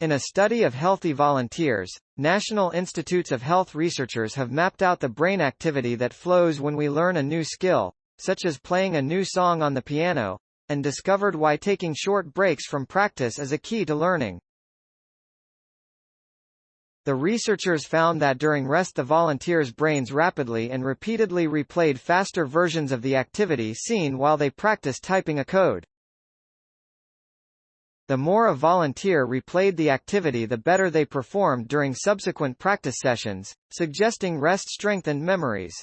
In a study of healthy volunteers, National Institutes of Health researchers have mapped out the brain activity that flows when we learn a new skill, such as playing a new song on the piano, and discovered why taking short breaks from practice is a key to learning. The researchers found that during rest the volunteers' brains rapidly and repeatedly replayed faster versions of the activity seen while they practiced typing a code. The more a volunteer replayed the activity, the better they performed during subsequent practice sessions, suggesting rest strengthened memories.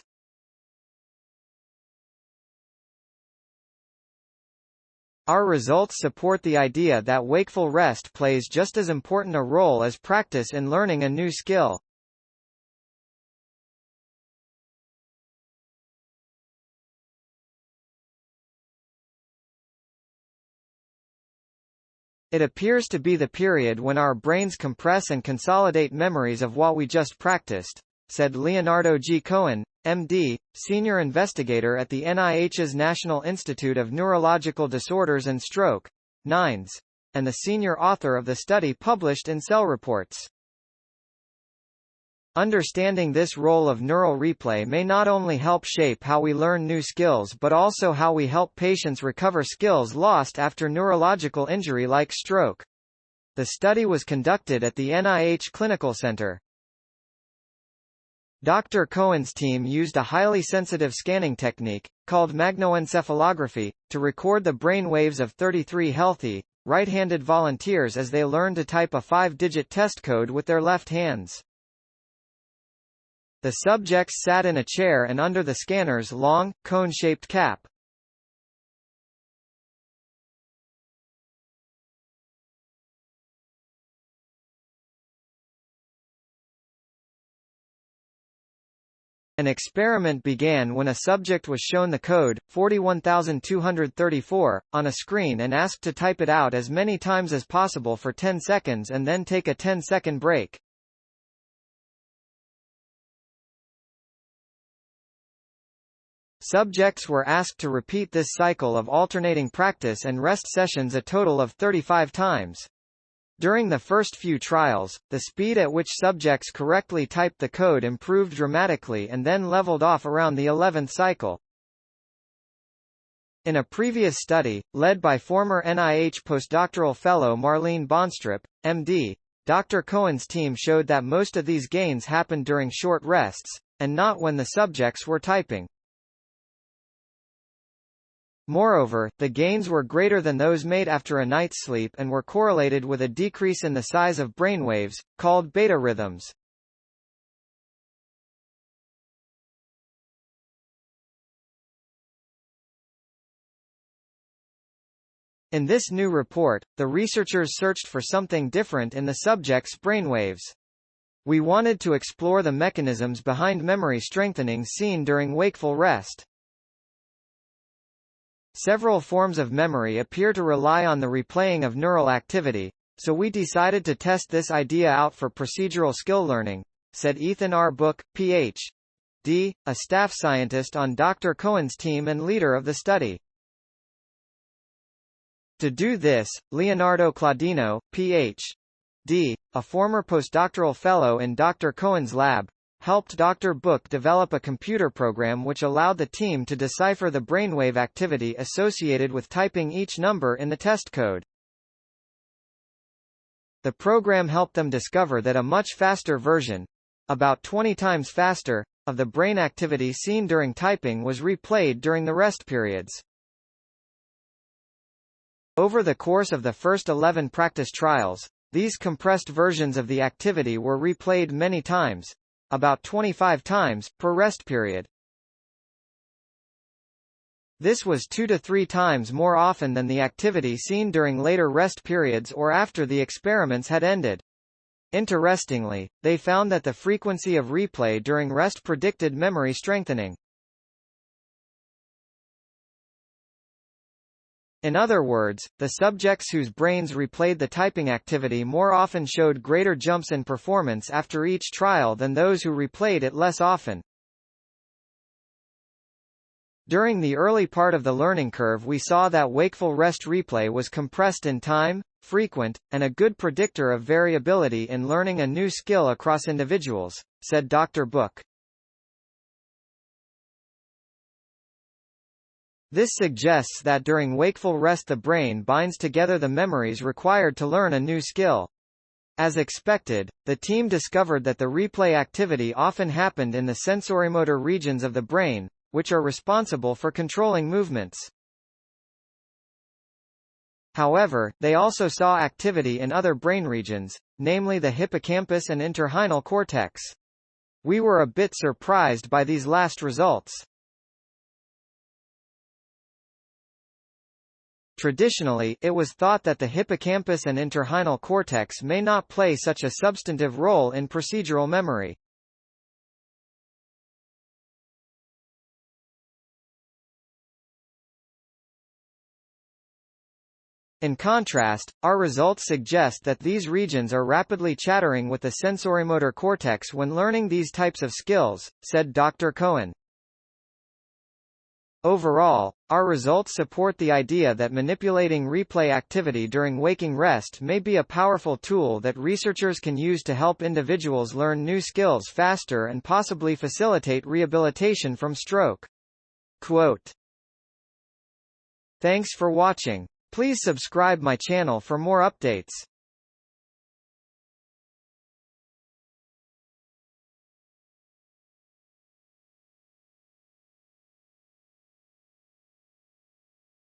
Our results support the idea that wakeful rest plays just as important a role as practice in learning a new skill. It appears to be the period when our brains compress and consolidate memories of what we just practiced, said Leonardo G. Cohen, M.D., senior investigator at the NIH's National Institute of Neurological Disorders and Stroke, NINDS, and the senior author of the study published in Cell Reports. Understanding this role of neural replay may not only help shape how we learn new skills but also how we help patients recover skills lost after neurological injury like stroke. The study was conducted at the NIH Clinical Center. Dr. Cohen's team used a highly sensitive scanning technique, called magnetoencephalography, to record the brain waves of 33 healthy, right-handed volunteers as they learned to type a 5-digit test code with their left hands. The subjects sat in a chair and under the scanner's long, cone-shaped cap. An experiment began when a subject was shown the code, 41234, on a screen and asked to type it out as many times as possible for 10 seconds and then take a 10-second break. Subjects were asked to repeat this cycle of alternating practice and rest sessions a total of 35 times. During the first few trials, the speed at which subjects correctly typed the code improved dramatically and then leveled off around the 11th cycle. In a previous study, led by former NIH postdoctoral fellow Marlene Bönstrup, M.D., Dr. Cohen's team showed that most of these gains happened during short rests, and not when the subjects were typing. Moreover, the gains were greater than those made after a night's sleep and were correlated with a decrease in the size of brainwaves, called beta rhythms. In this new report, the researchers searched for something different in the subjects' brainwaves. We wanted to explore the mechanisms behind memory strengthening seen during wakeful rest. Several forms of memory appear to rely on the replaying of neural activity, so we decided to test this idea out for procedural skill learning, said Ethan R. Buch, Ph.D., a staff scientist on Dr. Cohen's team and leader of the study. To do this, Leonardo Claudino, Ph.D., a former postdoctoral fellow in Dr. Cohen's lab, helped Dr. Buch develop a computer program which allowed the team to decipher the brainwave activity associated with typing each number in the test code. The program helped them discover that a much faster version, about 20 times faster, of the brain activity seen during typing was replayed during the rest periods. Over the course of the first 11 practice trials, these compressed versions of the activity were replayed many times, about 25 times, per rest period. This was 2 to 3 times more often than the activity seen during later rest periods or after the experiments had ended. Interestingly, they found that the frequency of replay during rest predicted memory strengthening. In other words, the subjects whose brains replayed the typing activity more often showed greater jumps in performance after each trial than those who replayed it less often. During the early part of the learning curve we saw that wakeful rest replay was compressed in time, frequent, and a good predictor of variability in learning a new skill across individuals, said Dr. Buch. This suggests that during wakeful rest the brain binds together the memories required to learn a new skill. As expected, the team discovered that the replay activity often happened in the sensorimotor regions of the brain, which are responsible for controlling movements. However, they also saw activity in other brain regions, namely the hippocampus and entorhinal cortex. We were a bit surprised by these last results. Traditionally, it was thought that the hippocampus and entorhinal cortex may not play such a substantive role in procedural memory. In contrast, our results suggest that these regions are rapidly chattering with the sensorimotor cortex when learning these types of skills, said Dr. Cohen. Overall, our results support the idea that manipulating replay activity during waking rest may be a powerful tool that researchers can use to help individuals learn new skills faster and possibly facilitate rehabilitation from stroke. Quote: "Thanks for watching. Please subscribe my channel for more updates.